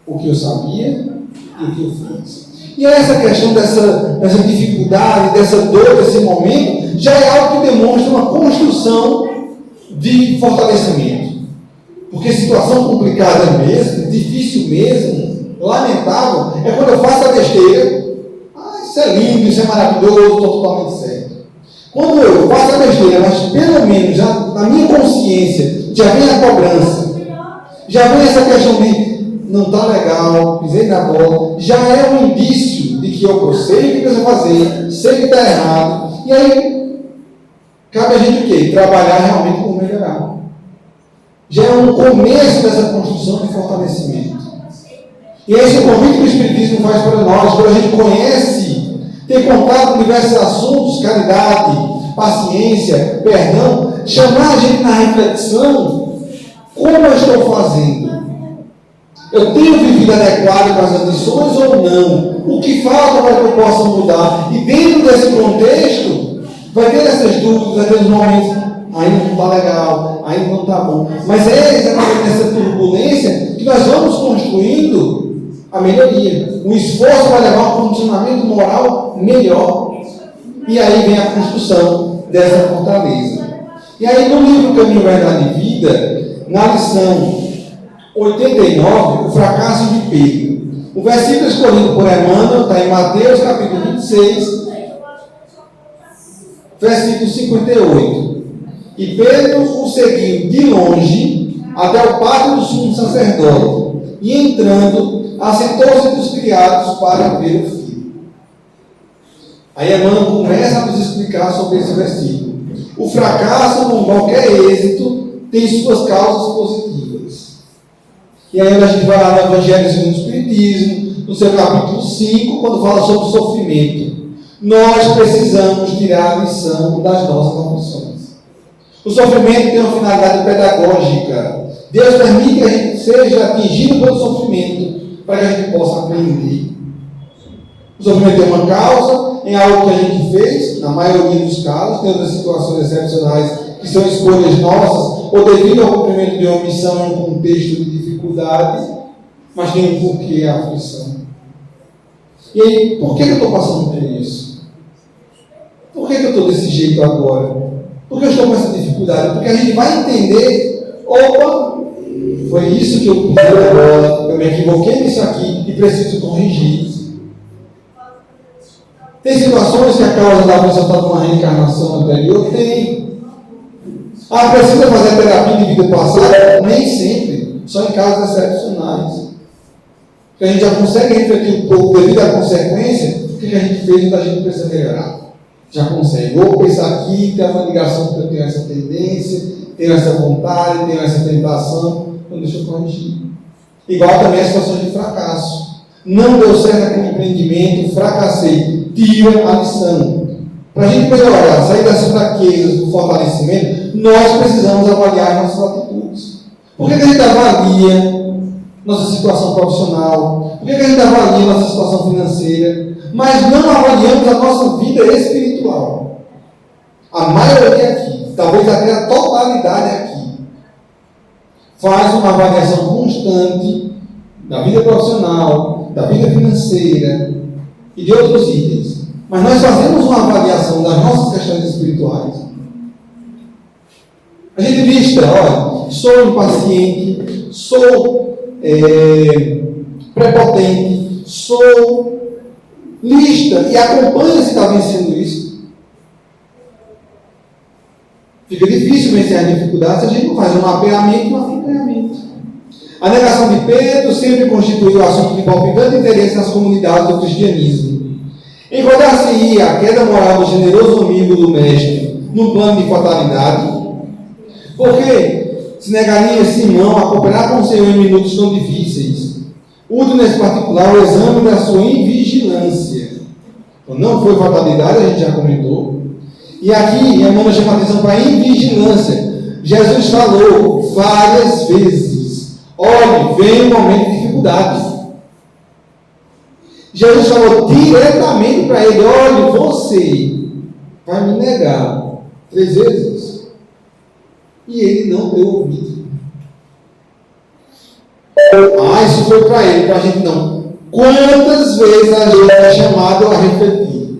o que eu sabia e o que eu fiz. E essa questão dessa dificuldade, dessa dor, desse momento, já é algo que demonstra uma construção de fortalecimento. Porque situação complicada mesmo, difícil mesmo, lamentável, é quando eu faço a besteira. Isso é lindo, isso é maravilhoso, estou totalmente certo. Quando eu faço a besteira, mas pelo menos já, na minha consciência, já vem a cobrança, já vem essa questão de não está legal, pisei na bola, já é um indício de que eu sei o que eu preciso fazer, sei que está errado, e aí cabe a gente o quê? Trabalhar realmente por melhorar. Já é um começo dessa construção de fortalecimento. E esse é o convite que o Espiritismo faz para nós, quando a gente conhece, tem contato com diversos assuntos, caridade, paciência, perdão, chamar a gente na reflexão, como eu estou fazendo? Eu tenho vivido adequado com as lições ou não? O que falta para que eu possa mudar? E dentro desse contexto, vai ter essas dúvidas, vai ter os momentos, ainda não está legal, ainda não está bom. Mas é exatamente nessa turbulência que nós vamos construindo a melhoria. Um esforço para levar um funcionamento moral melhor. E aí vem a construção dessa fortaleza. E aí no livro Caminho, Verdade e Vida, na lição 89, o fracasso de Pedro. O versículo escolhido por Emmanuel está em Mateus capítulo 26, versículo 58. E Pedro o seguiu de longe até o pátio do sumo sacerdote, e entrando, assentou-se dos criados para ver o filho. Aí Emmanuel começa a nos explicar sobre esse versículo. O fracasso, com qualquer êxito, tem suas causas positivas. E aí a gente vai lá no Evangelho segundo o Espiritismo, no seu capítulo 5, quando fala sobre o sofrimento. Nós precisamos tirar a lição das nossas aflições. O sofrimento tem uma finalidade pedagógica. Deus permite que a gente seja atingido pelo sofrimento, para que a gente possa aprender. O sofrimento tem uma causa, em algo que a gente fez, na maioria dos casos, tem outras situações excepcionais que são escolhas nossas, ou devido ao cumprimento de uma missão em um contexto de dificuldade, mas tem um porquê a aflição. E aí, por que eu estou passando por isso? Por que eu estou desse jeito agora? Por que eu estou com essa dificuldade? Porque a gente vai entender, opa, foi isso que eu pisei na bola, eu me equivoquei nisso aqui e preciso corrigir isso. Tem situações que a causa da pessoa está numa reencarnação anterior? Tem. Precisa fazer terapia de vida passada? Nem sempre. Só em casos excepcionais. Porque a gente já consegue refletir um pouco devido à consequência, o que a gente fez e a gente precisa melhorar. Já consegue. Vou pensar aqui, tem uma ligação porque eu tenho essa tendência, tenho essa vontade, tenho essa tentação, então deixa eu corrigir. Igual também as situações de fracasso. Não deu certo aquele empreendimento, fracassei. Tira a lição. Para a gente melhorar, sair das fraquezas, do fortalecimento, nós precisamos avaliar nossas atitudes. Por que a gente avalia nossa situação profissional? Por que a gente avalia nossa situação financeira? Mas não avaliamos a nossa vida espiritual. A maioria aqui, talvez até a totalidade aqui, faz uma avaliação constante da vida profissional, da vida financeira e de outros itens. Mas nós fazemos uma avaliação das nossas questões espirituais. A gente lista, olha, sou impaciente, sou prepotente, sou... Lista e acompanha se está vencendo isso. Fica difícil vencer as dificuldades se a gente não faz um mapeamento e um acompanhamento. A negação de Pedro sempre constituiu o assunto de palpitante interesse nas comunidades do cristianismo. Enquadrar-se-ia a queda moral do generoso amigo do mestre no plano de fatalidade, porque se negaria Simão a cooperar com o Senhor em minutos tão difíceis. Útil nesse particular o exame da sua invigilância. Então, não foi fatalidade, a gente já comentou. E aqui, Emmanuel chama a atenção para a invigilância. Jesus falou várias vezes: olhe, vem um momento de dificuldade. Jesus falou diretamente para ele: olhe, você vai me negar 3 vezes. E ele não deu ouvido. isso foi para ele, para a gente não. Quantas vezes a gente é chamado a refletir?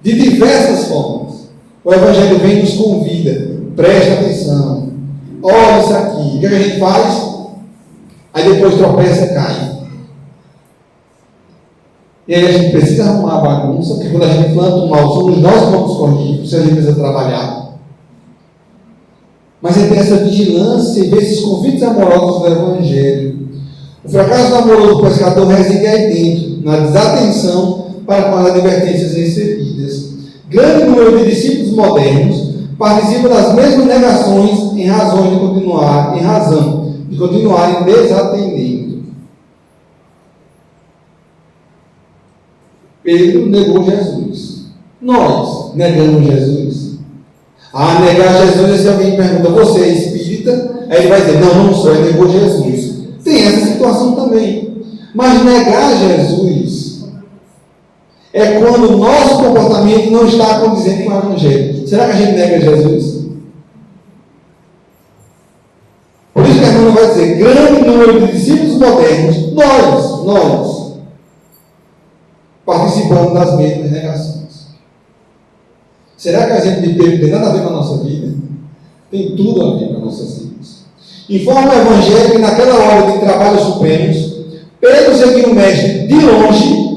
De diversas formas. O Evangelho vem e nos convida. Preste atenção. Olha isso aqui. O que a gente faz? Aí depois tropeça e cai. E aí a gente precisa arrumar a bagunça, porque quando a gente planta o mal, somos nós que vamos corrigir, se a gente precisa trabalhar. Mas é ter essa vigilância e ver esses convites amorosos do Evangelho. O fracasso amoroso do pescador reside aí dentro, na desatenção para com as advertências recebidas. Grande número de discípulos modernos participam das mesmas negações em razão de continuarem desatendendo. Pedro negou Jesus. Nós negamos Jesus. Negar Jesus, se alguém pergunta, você é espírita? Aí ele vai dizer, não sou, ele negou Jesus. Tem essa situação também. Mas negar Jesus é quando o nosso comportamento não está condizente com o Evangelho. Será que a gente nega Jesus? Por isso que a irmã vai dizer, grande número de discípulos modernos, nós, participamos das mesmas negações. Será que a gente de Pedro tem nada a ver com a nossa vida? Tem tudo a ver com as nossas vidas. Informa o Evangelho que naquela hora de trabalhos supremos, Pedro seguiu o mestre de longe,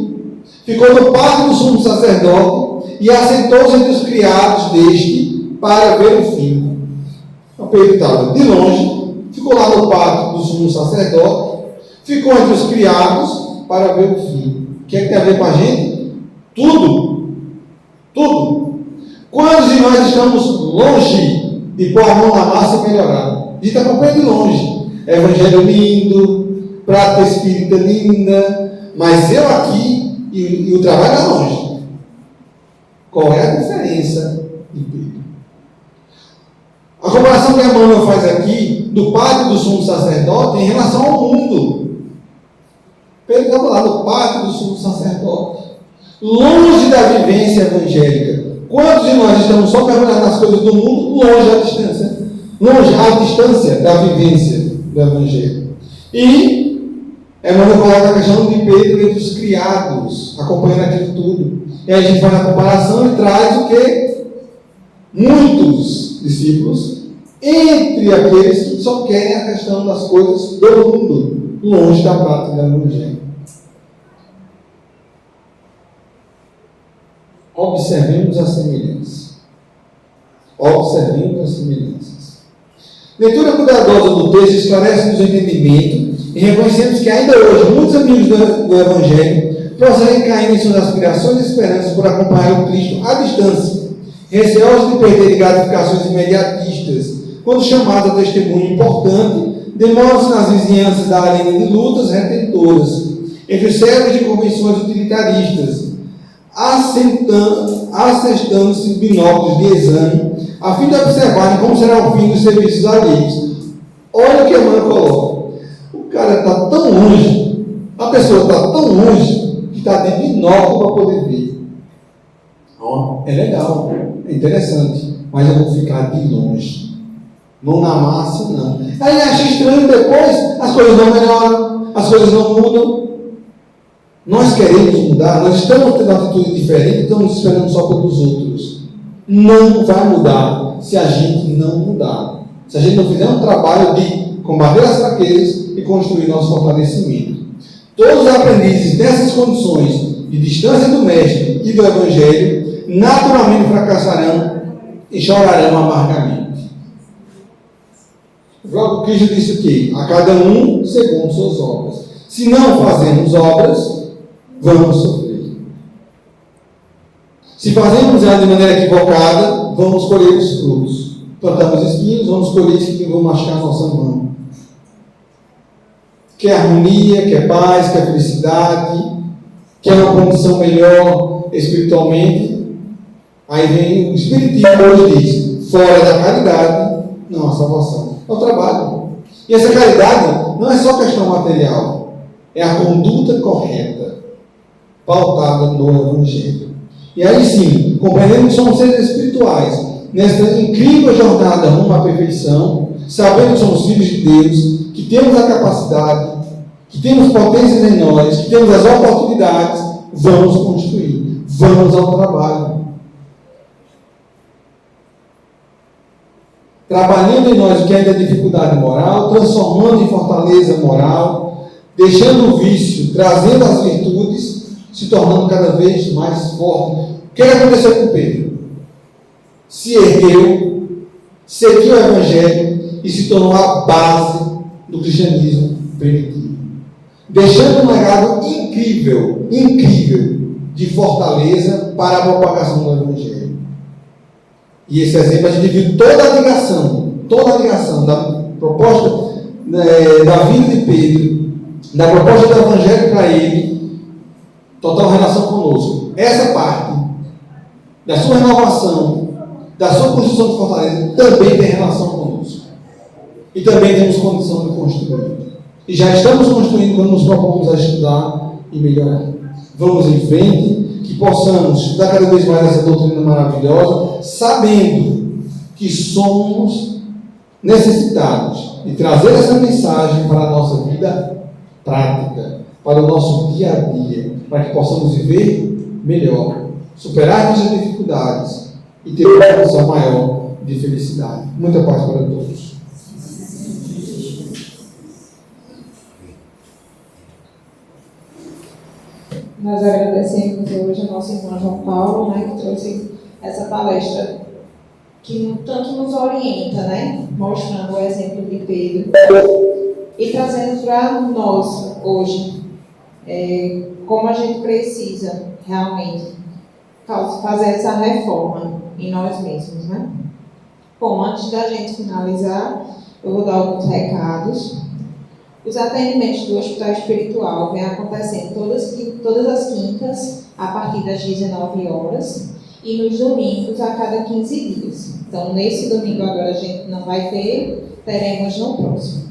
ficou no pátio do sumo sacerdote e assentou-se entre os criados deste para ver o fim. Então Pedro estava de longe, ficou lá no pátio do sumo sacerdote, ficou entre os criados para ver o fim. O que é que tem a ver com a gente? Tudo. Quantos de nós estamos longe de pôr a mão na massa e melhorar? A gente acompanha de longe. Evangelho lindo, prática espírita linda, mas eu aqui e o trabalho é longe. Qual é a diferença de Pedro? A comparação que a Emmanuel faz aqui do pátio do sumo sacerdote em relação ao mundo. Pedro estava lá no pátio do sumo sacerdote, longe da vivência evangélica. Quantos de nós estamos só mergulhando nas coisas do mundo, longe à distância da vivência do Evangelho? E Emmanuel coloca a questão de Pedro entre os criados, acompanhando aquilo tudo. E aí a gente faz a comparação e traz o que? Muitos discípulos, entre aqueles que só querem a questão das coisas do mundo, longe da prática do Evangelho. Observemos as semelhanças. Leitura cuidadosa do texto esclarece-nos o entendimento e reconhecemos que ainda hoje muitos amigos do Evangelho prosseguem caindo em suas aspirações e esperanças por acompanhar o Cristo à distância, receosos de perderem gratificações imediatistas, quando chamados a testemunho importante, demoram-se nas vizinhanças da arena de lutas retentoras, entre os servos de convenções utilitaristas, assestando-se binóculos de exame, a fim de observarem como será o fim dos serviços alheios. Olha o que a mãe coloca. O cara está tão longe, a pessoa está tão longe, que está de binóculo para poder ver. É legal, é interessante, mas eu vou ficar de longe. Mão na massa, não. Aí acha estranho depois, as coisas não melhoram, as coisas não mudam. Nós queremos mudar, nós estamos tendo uma atitude diferente, estamos esperando só pelos outros. Não vai mudar se a gente não mudar. Se a gente não fizer um trabalho de combater as fraquezas e construir nosso fortalecimento. Todos os aprendizes dessas condições de distância do Mestre e do Evangelho naturalmente fracassarão e chorarão amargamente. O Cristo disse o quê? A cada um segundo suas obras. Se não fazemos obras, vamos sofrer. Se fazemos ela de maneira equivocada, vamos colher os frutos. Plantamos espinhos, vamos colher espinhos que vão machucar a nossa mão. Quer harmonia, quer paz, quer felicidade, quer uma condição melhor espiritualmente. Aí vem o Espiritismo hoje diz, fora da caridade, não há salvação. É o trabalho. E essa caridade não é só questão material, é a conduta correta, pautada no Evangelho. E aí sim, compreendemos que somos seres espirituais, nessa incrível jornada rumo à perfeição, sabendo que somos filhos de Deus, que temos a capacidade, que temos potências em nós, que temos as oportunidades, vamos construir, vamos ao trabalho. Trabalhando em nós o que ainda é dificuldade moral, transformando em fortaleza moral, deixando o vício, trazendo as virtudes, se tornando cada vez mais forte. O que aconteceu com Pedro? Se ergueu, seguiu o Evangelho e se tornou a base do cristianismo primitivo, deixando um legado incrível de fortaleza para a propagação do Evangelho. E esse exemplo a gente viu toda a ligação da proposta da vida de Pedro, da proposta do Evangelho para ele, total relação conosco. Essa parte da sua renovação, da sua construção de fortaleza, também tem relação conosco. E também temos condição de construir. E já estamos construindo quando nos propomos a estudar e melhorar. Vamos em frente, que possamos estudar cada vez mais essa doutrina maravilhosa, sabendo que somos necessitados de trazer essa mensagem para a nossa vida prática, para o nosso dia a dia, para que possamos viver melhor, superar nossas dificuldades e ter uma condição maior de felicidade. Muita paz para todos. Nós agradecemos hoje ao nosso irmão João Paulo, que trouxe essa palestra que tanto nos orienta, mostrando o exemplo de Pedro e trazendo para nós hoje como a gente precisa realmente fazer essa reforma em nós mesmos. Bom, antes da gente finalizar, eu vou dar alguns recados. Os atendimentos do Hospital Espiritual vêm acontecendo todas as quintas, a partir das 19 horas, e nos domingos, a cada 15 dias. Então, nesse domingo agora a gente não vai ter, teremos no próximo.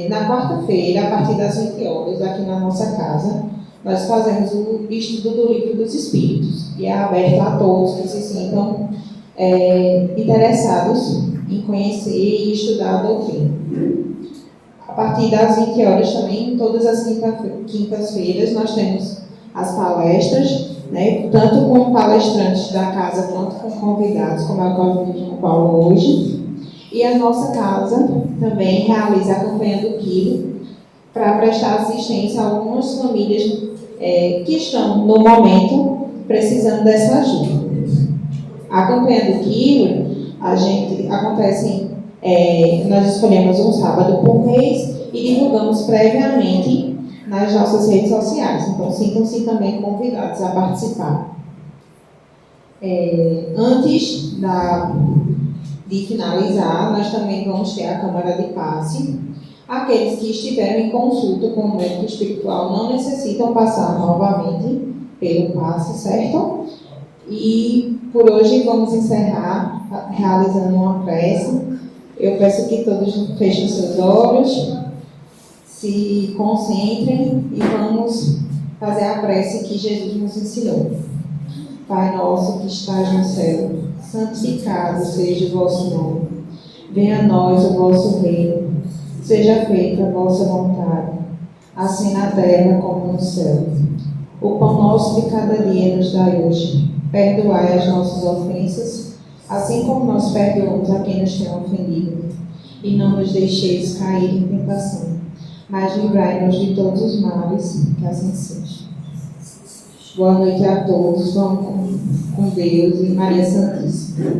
Na quarta-feira, a partir das 20 horas, aqui na nossa casa, nós fazemos o estudo do Livro dos Espíritos, e é aberto a todos que se sintam interessados em conhecer e estudar a doutrina. A partir das 20 horas também, todas as quintas-feiras, nós temos as palestras, tanto com palestrantes da casa quanto com convidados, como é o caso do João Paulo hoje. E a nossa casa também realiza a campanha do quilo para prestar assistência a algumas famílias que estão, no momento, precisando dessa ajuda. A campanha do quilo, nós escolhemos um sábado por mês e divulgamos previamente nas nossas redes sociais. Então, sintam-se também convidados a participar. Antes de finalizar, nós também vamos ter a Câmara de Passe. Aqueles que estiverem em consulta com o médico espiritual não necessitam passar novamente pelo passe, certo? E por hoje vamos encerrar realizando uma prece. Eu peço que todos fechem seus olhos, se concentrem e vamos fazer a prece que Jesus nos ensinou. Pai nosso que estás no céu, santificado seja o vosso nome. Venha a nós o vosso reino. Seja feita a vossa vontade, assim na terra como no céu. O pão nosso de cada dia nos dai hoje. Perdoai as nossas ofensas, assim como nós perdoamos a quem nos tem ofendido. E não nos deixeis cair em tentação, mas livrai-nos de todos os males, que assim seja. Boa noite a todos, vamos com Deus e Maria Santíssima.